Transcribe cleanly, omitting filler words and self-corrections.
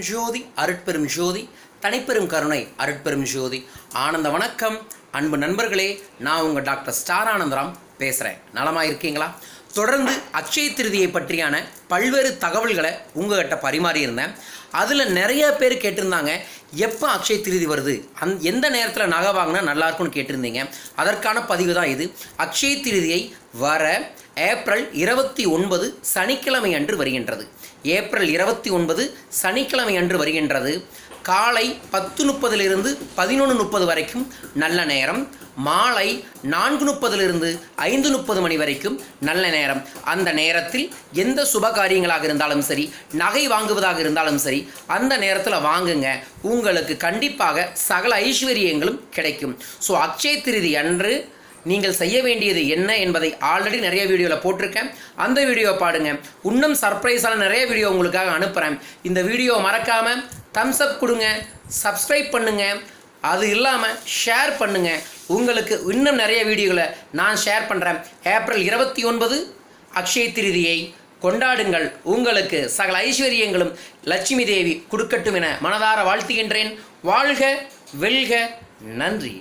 ஜோதி அருட்பெரும் ஜோதி தனிப்பெரும் கருணை அருட்பெரும் ஜோதி ஆனந்த வணக்கம் அன்பு நண்பர்களே. நான் உங்கள் டாக்டர் ஸ்டார் ஆனந்தராம் பேசுகிறேன். நலமாக இருக்கீங்களா? தொடர்ந்து அக்ஷய திருதியை பற்றியான பல்வேறு தகவல்களை உங்கள்கிட்ட பரிமாறியிருந்தேன். அதில் நிறைய பேர் கேட்டிருந்தாங்க, எப்போ அக்ஷய திருதி வருது, எந்த நேரத்தில் நகை வாங்கினா நல்லாயிருக்கும்னு கேட்டிருந்தீங்க. அதற்கான பதிவு தான் இது. அக்ஷய திருதியை வர ஏப்ரல் 29 சனிக்கிழமை அன்று வருகின்றது. ஏப்ரல் 29 சனிக்கிழமை அன்று வருகின்றது. காலை 10:30 11:30 வரைக்கும் நல்ல நேரம், மாலை 4:30 5:30 மணி வரைக்கும் நல்ல நேரம். அந்த நேரத்தில் எந்த சுப காரியங்களாக இருந்தாலும் சரி, நகை வாங்குவதாக இருந்தாலும் சரி, அந்த நேரத்தில் வாங்குங்க. உங்களுக்கு கண்டிப்பாக சகல ஐஸ்வர்யங்களும் கிடைக்கும். ஸோ அக்ஷய திருதி அன்று நீங்கள் செய்ய வேண்டியது என்ன என்பதை ஆல்ரெடி நிறைய வீடியோவில் போட்டிருக்கேன். அந்த வீடியோவை பாருங்க. இன்னும் சர்ப்ரைஸான நிறைய வீடியோ உங்களுக்காக அனுப்புகிறேன். இந்த வீடியோவை மறக்காமல் தம்ஸ் அப் கொடுங்க, சப்ஸ்கிரைப் பண்ணுங்கள், அது இல்லாமல் ஷேர் பண்ணுங்கள். உங்களுக்கு இன்னும் நிறைய வீடியோகளை நான் ஷேர் பண்ணுறேன். ஏப்ரல் 29 அக்ஷய திருதியை கொண்டாடுங்கள். உங்களுக்கு சகல ஐஸ்வர்யங்களும் லட்சுமி தேவி கொடுக்கட்டும் என மனதார வாழ்த்துகின்றேன். வாழ்க வெல்க. நன்றி.